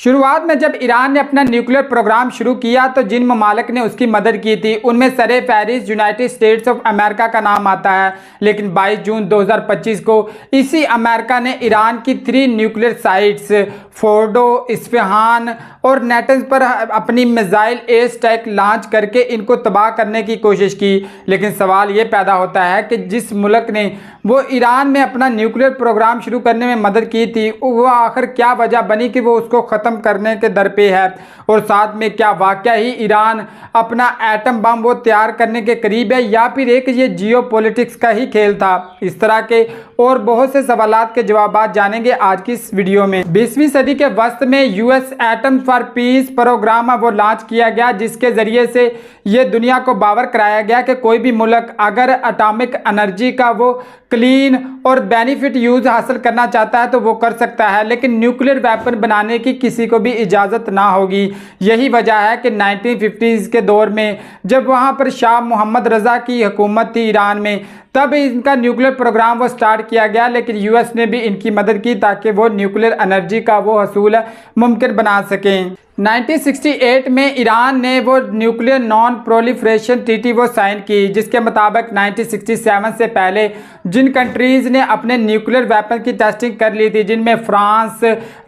शुरुआत में जब ईरान ने अपना न्यूक्लियर प्रोग्राम शुरू किया तो जिन ममालिक ने उसकी मदद की थी उनमें सरे फहरिस्त यूनाइटेड स्टेट्स ऑफ अमेरिका का नाम आता है। लेकिन 22 जून 2025 को इसी अमेरिका ने ईरान की 3 न्यूक्लियर साइट्स फोर्डो, इस्फहान और नेटन्स पर अपनी मिसाइल एयर स्ट्राइक लॉन्च करके इनको तबाह करने की कोशिश की। लेकिन सवाल ये पैदा होता है कि जिस मुल्क ने वो ईरान में अपना न्यूक्लियर प्रोग्राम शुरू करने में मदद की थी वो आखिर क्या वजह बनी कि वो उसको ख़त्म करने के दर पे है, और साथ में क्या वाकया ही ईरान अपना एटम बम वो तैयार करने के करीब है या फिर एक ये जियोपॉलिटिक्स का ही खेल था। इस तरह के और बहुत से सवालात के जवाब जानेंगे आज की इस वीडियो में। 20वीं सदी के वस्त में US atom for peace programme वो लॉन्च किया गया, जिसके ज़रिए से ये दुनिया को बावर कराया गया कि कोई भी मुल्क अगर एटॉमिक एनर्जी का वो क्लीन और बेनिफिट यूज़ हासिल करना चाहता है तो वो कर सकता है, लेकिन न्यूक्लियर वेपन बनाने की किसी को भी इजाज़त ना होगी। यही वजह है कि 1950s के दौर में जब वहाँ पर शाह मोहम्मद रज़ा की हुकूमत थी ईरान में, तब इनका न्यूक्लियर प्रोग्राम वो स्टार्ट किया गया। लेकिन यूएस ने भी इनकी मदद की ताकि वो न्यूक्लियर एनर्जी का वो हसूल मुमकिन बना सकें। 1968 में ईरान ने वो न्यूक्लियर नॉन प्रोलिफरेशन ट्रीटी वो साइन की, जिसके मुताबिक 1967 से पहले जिन कंट्रीज़ ने अपने न्यूक्लियर वेपन की टेस्टिंग कर ली थी, जिनमें France,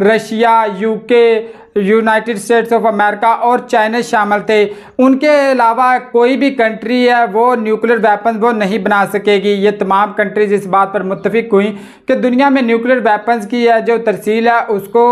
Russia, UK, United states of America और चाइना शामिल थे, उनके अलावा कोई भी कंट्री है वो न्यूक्लियर वेपन वो नहीं बना सकेगी। ये तमाम कंट्रीज इस बात पर मुत्तफिक हुई कि दुनिया में न्यूक्लियर वेपन्स की है जो तरसील है उसको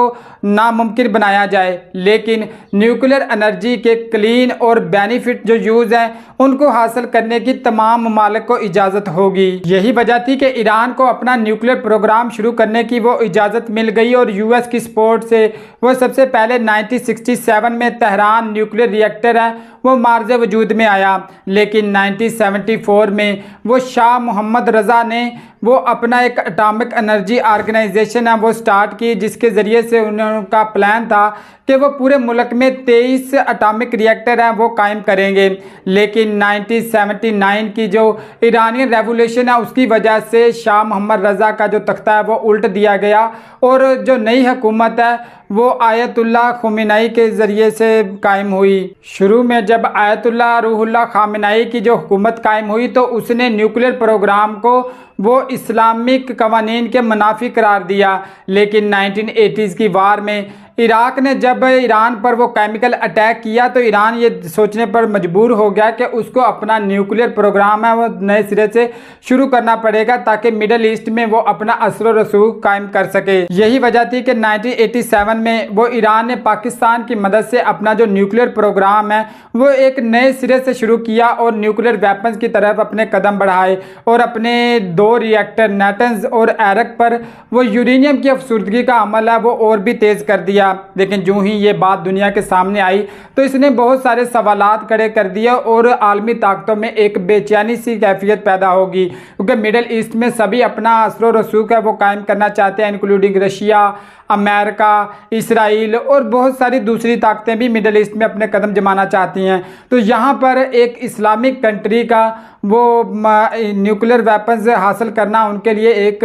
नामुमकिन बनाया जाए, लेकिन न्यूक्लियर एनर्जी के क्लीन और बेनिफिट जो यूज़ हैं उनको हासिल करने की तमाम ममालिक को इजाज़त होगी। यही वजह थी कि ईरान को अपना न्यूक्लियर प्रोग्राम शुरू करने की वो इजाज़त मिल गई और यूएस की सपोर्ट से वो सबसे पहले 1967 में तेहरान न्यूक्लियर रिएक्टर है वो मार्ज वजूद में आया। लेकिन 1974 में वो शाह मोहम्मद रज़ा ने वो अपना एक एटॉमिक एनर्जी ऑर्गेनाइजेशन है वो स्टार्ट की, जिसके ज़रिए से उनका प्लान था कि वो पूरे मुल्क में 23 एटॉमिक रिएक्टर हैं वो कायम करेंगे। लेकिन 1979 की जो ईरानियन रेवोल्यूशन है उसकी वजह से शाह मोहम्मद रज़ा का जो तख्ता है वो उल्ट दिया गया और जो नई हुकूमत है वो आयतुल्लाह ख़ुमैनी के ज़रिए से कायम हुई। शुरू में जब आयतुल्लाह रूहुल्लाह ख़ामेनी की जो हुकूमत कायम हुई तो उसने न्यूक्लियर प्रोग्राम को वो इस्लामिक कवानीन के मुनाफी करार दिया। लेकिन 1980s की वार में इराक ने जब ईरान पर वो केमिकल अटैक किया तो ईरान ये सोचने पर मजबूर हो गया कि उसको अपना न्यूक्लियर प्रोग्राम है वो नए सिरे से शुरू करना पड़ेगा ताकि मिडल ईस्ट में वो अपना असर व रसूख कायम कर सके। यही वजह थी कि 1987 में वो ईरान ने पाकिस्तान की मदद से अपना जो न्यूक्लियर प्रोग्राम है वो एक नए सिरे से शुरू किया और न्यूक्लियर वेपन्स की तरफ अपने कदम बढ़ाए और अपने 2 रिएक्टर नेटन्स और एरक पर वो यूरेनियम की अफसुर्दगी का अमल है वो और भी तेज़ कर दिया। लेकिन जो ही ये बात दुनिया के सामने आई तो इसने बहुत सारे सवालात खड़े कर दिए और आलमी ताकतों में एक बेचैनी सी कैफियत पैदा होगी, क्योंकि मिडल ईस्ट में सभी अपना असर व रसूख है वो कायम करना चाहते हैं, इंक्लूडिंग रशिया, अमेरिका, इसराइल और बहुत सारी दूसरी ताकतें भी मिडल ईस्ट में अपने कदम जमाना चाहती हैं। तो यहाँ पर एक इस्लामिक कंट्री का वो न्यूक्लियर वेपन्स हासिल करना उनके लिए एक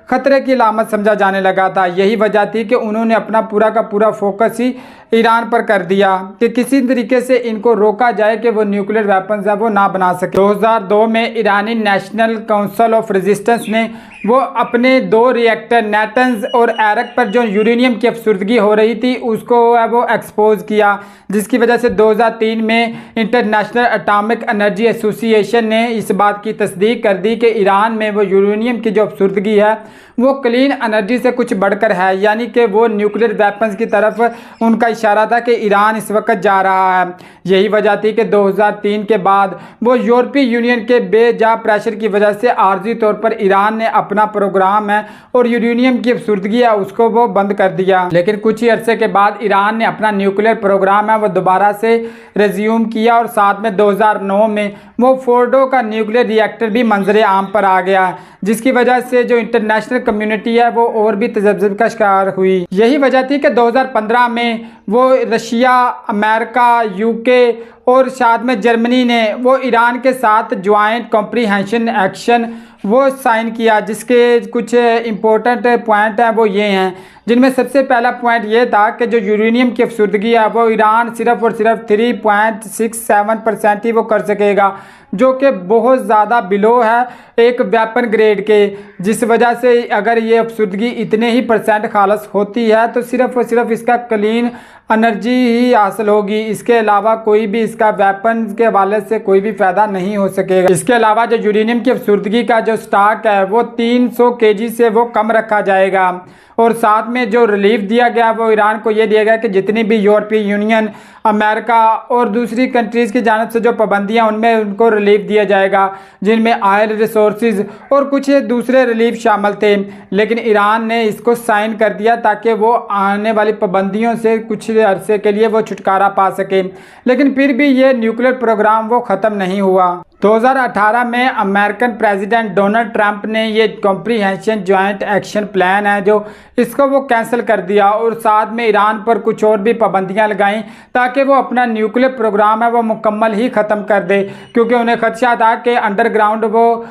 ख़तरे की अलामत समझा जाने लगा था। यही वजह थी कि उन्होंने अपना पूरा का पूरा फोकस ही ईरान पर कर दिया कि किसी तरीके से इनको रोका जाए कि वो न्यूक्लियर वेपन्स है वो ना बना सके। 2002 में ईरानी नेशनल काउंसिल ऑफ रेजिस्टेंस ने वो अपने 2 रिएक्टर नेटन्स और एरक पर जो यूरेनियम की अफसुर्दगी हो रही थी उसको वो एक्सपोज किया, जिसकी वजह से 2003 में इंटरनेशनल एटॉमिक एनर्जी एसोसिएशन ने इस बात की तस्दीक कर दी कि ईरान में वो यूरेनियम की जो अफसुर्दगी है वो क्लीन एनर्जी से कुछ बढ़कर है, यानी कि वो न्यूक्लियर वेपन्स की तरफ उनका इशारा था कि ईरान इस वक्त जा रहा है। यही वजह थी कि 2003 के बाद वो यूरोपीय यूनियन के बेजा प्रेशर की वजह से आर्जी तौर पर ईरान ने अपना प्रोग्राम है और यूरेनियम की अफसुर्दगी है उसको वो बंद कर दिया। लेकिन कुछ ही अरसे के बाद ईरान ने अपना न्यूक्लियर प्रोग्राम है वो दोबारा से रिज्यूम किया और साथ में 2009 में वो फोर्डो का न्यूक्लियर रिएक्टर भी मंजर आम पर आ गया, जिसकी वजह से जो इंटरनेशनल कम्युनिटी है वो और भी तजब्जुब का शिकार हुई। यही वजह थी कि 2015 में वो रशिया, अमेरिका, यूके और साथ में जर्मनी ने वो ईरान के साथ ज्वाइंट कॉम्प्रिहेंशन एक्शन वो साइन किया, जिसके कुछ इम्पोर्टेंट पॉइंट हैं वो ये हैं। जिनमें सबसे पहला पॉइंट ये था कि जो यूरेनियम की अफसुर्दगी है वो ईरान सिर्फ और सिर्फ 3.67% ही वो कर सकेगा, जो कि बहुत ज़्यादा बिलो है एक वेपन ग्रेड के, जिस वजह से अगर ये अफसुर्दगी इतने ही % खालस होती है तो सिर्फ और सिर्फ इसका क्लीन एनर्जी ही हासिल होगी। इसके अलावा कोई भी इसका वेपन के हवाले से कोई भी फ़ायदा नहीं हो सकेगा। इसके अलावा जो यूरेनियम की अफसुर्दगी का जो स्टॉक है वो 300 kg से वो कम रखा जाएगा। और साथ में जो रिलीफ दिया गया वो ईरान को ये दिया गया कि जितनी भी यूरोपीय यूनियन, अमेरिका और दूसरी कंट्रीज़ की जानिब से जो पाबंदियां उनमें उनको रिलीफ दिया जाएगा, जिनमें ऑयल रिसोर्सेज और कुछ दूसरे रिलीफ शामिल थे। लेकिन ईरान ने इसको साइन कर दिया ताकि वो आने वाली पाबंदियों से कुछ अरसे के लिए वो छुटकारा पा सके। लेकिन फिर भी ये न्यूक्लियर प्रोग्राम वो ख़त्म नहीं हुआ। 2018 में अमेरिकन प्रेसिडेंट डोनाल्ड ट्रंप ने ये कॉम्प्रिहेंशन जॉइंट एक्शन प्लान है जो इसको वो कैंसिल कर दिया और साथ में ईरान पर कुछ और भी पाबंदियां लगाईं ताकि वो अपना न्यूक्लियर प्रोग्राम है वो मुकम्मल ही ख़त्म कर दे, क्योंकि उन्हें खदशा था कि अंडरग्राउंड वो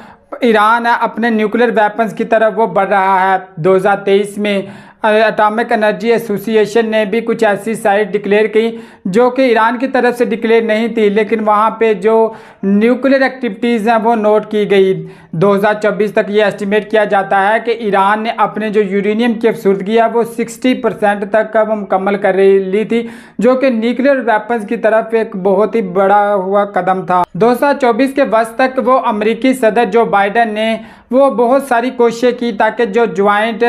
ईरान अपने न्यूक्लियर वेपन्स की तरफ वो बढ़ रहा है। 2023 में एटॉमिक एनर्जी एसोसिएशन ने भी कुछ ऐसी साइट डिक्लेयर की जो कि ईरान की तरफ से डिक्लेयर नहीं थी, लेकिन वहाँ पे जो न्यूक्लियर एक्टिविटीज़ हैं वो नोट की गई। 2024 तक ये एस्टिमेट किया जाता है कि ईरान ने अपने जो यूरेनियम की अफसुर्दगी है वो 60% तक वो मुकम्मल कर ली थी, जो कि न्यूक्लियर वेपन्स की तरफ एक बहुत ही बड़ा हुआ कदम था। 2024 के वक्त तक वो अमेरिकी सदर जो बाइडन ने वो बहुत सारी कोशिशें की ताकि जो ज्वाइंट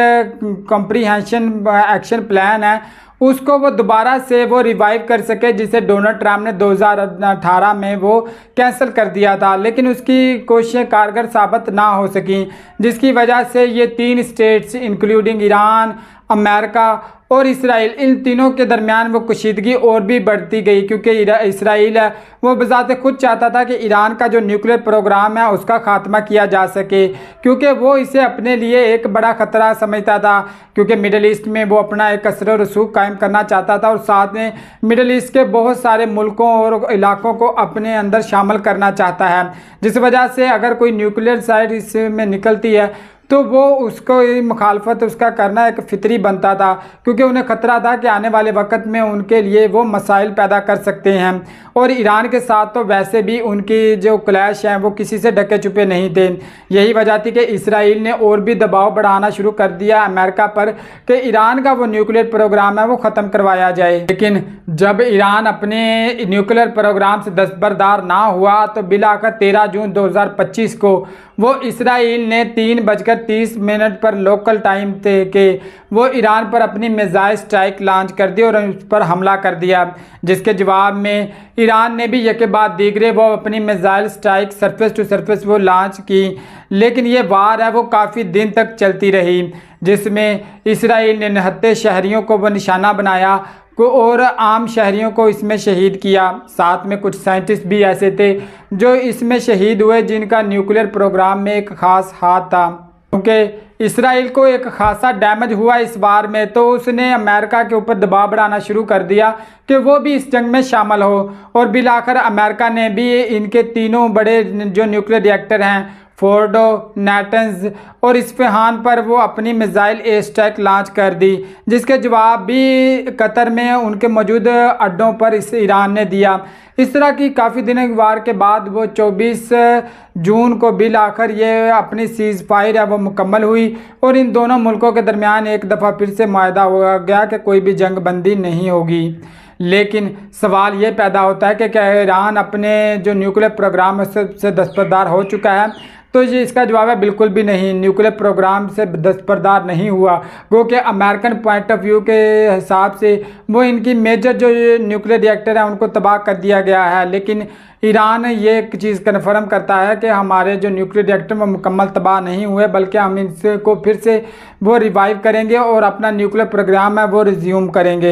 कॉम्प्रिहेंशन एक्शन प्लान है उसको वो दोबारा से वो रिवाइव कर सके, जिसे डोनाल्ड ट्रंप ने 2018 में वो कैंसिल कर दिया था। लेकिन उसकी कोशिशें कारगर साबित ना हो सकी, जिसकी वजह से ये 3 स्टेट्स इंक्लूडिंग ईरान, अमेरिका और इसराइल, इन तीनों के दरमियान वो कशीदगी और भी बढ़ती गई, क्योंकि इसराइल है वो बज़ाते खुद चाहता था कि ईरान का जो न्यूक्लियर प्रोग्राम है उसका खात्मा किया जा सके, क्योंकि वो इसे अपने लिए एक बड़ा ख़तरा समझता था, क्योंकि मिडल ईस्ट में वो अपना एक असर और रसूख कायम करना चाहता था और साथ में मिडल ईस्ट के बहुत सारे मुल्कों और इलाकों को अपने अंदर शामिल करना चाहता है। जिस वजह से अगर कोई न्यूक्लियर साइट इसमें निकलती है तो वो उसको मुखालफत उसका करना एक फितरी बनता था, क्योंकि उन्हें ख़तरा था कि आने वाले वक्त में उनके लिए वो मसाइल पैदा कर सकते हैं। और ईरान के साथ तो वैसे भी उनकी जो क्लैश हैं वो किसी से ढके छुपे नहीं थे। यही वजह थी कि इसराइल ने और भी दबाव बढ़ाना शुरू कर दिया अमेरिका पर कि ईरान का वो न्यूक्लियर प्रोग्राम है वो ख़त्म करवाया जाए। लेकिन जब ईरान अपने न्यूक्लियर प्रोग्राम से दस्तबरदार ना हुआ तो बिलाखिर 13 जून 2025 को वो इसराइल ने 3:30 पर लोकल टाइम थे कि वो ईरान पर अपनी मिसाइल स्ट्राइक लॉन्च कर दी और उस पर हमला कर दिया, जिसके जवाब में ईरान ने भी यके बाद दीगरे वो अपनी missile strike surface to surface वो लॉन्च की। लेकिन ये वार है वो काफ़ी दिन तक चलती रही, जिसमें इसराइल ने निहत्ते शहरियों को वो निशाना बनाया और आम शहरियों को इसमें शहीद किया। साथ में कुछ साइंटिस्ट भी ऐसे थे जो इसमें शहीद हुए जिनका न्यूक्लियर प्रोग्राम में एक ख़ास हाथ था। क्योंकि इसराइल को एक खासा डैमेज हुआ इस वार में, तो उसने अमेरिका के ऊपर दबाव बढ़ाना शुरू कर दिया कि वो भी इस जंग में शामिल हो। और बिलाखिर अमेरिका ने भी इनके तीनों बड़े जो न्यूक्लियर रिएक्टर हैं फोर्डो, नेटन्स और इस्फहान पर वो अपनी मिसाइल एयर स्ट्राइक लॉन्च कर दी, जिसके जवाब भी कतर में उनके मौजूद अड्डों पर इस ईरान ने दिया। इस तरह की काफ़ी दिनों की वार के बाद वो 24 जून को बिल आखिर ये अपनी सीज़ फायर है वो मुकम्मल हुई और इन दोनों मुल्कों के दरमियान एक दफ़ा फिर से मुआहदा हो गया कि कोई भी जंग बंदी नहीं होगी। लेकिन सवाल ये पैदा होता है कि क्या ईरान अपने जो न्यूक्लियर प्रोग्राम से दस्तबरदार हो चुका है? तो ये इसका जवाब है बिल्कुल भी नहीं। न्यूक्लियर प्रोग्राम से दस्तबरदार नहीं हुआ, क्योंकि अमेरिकन पॉइंट ऑफ व्यू के हिसाब से वो इनकी मेजर जो न्यूक्लियर रिएक्टर हैं उनको तबाह कर दिया गया है। लेकिन ईरान ये एक चीज़ कन्फर्म करता है कि हमारे जो न्यूक्लियर रिएक्टर वो मुकम्मल तबाह नहीं हुए, बल्कि हम इनको फिर से वो रिवाइव करेंगे और अपना न्यूक्लियर प्रोग्राम है वो रिज्यूम करेंगे।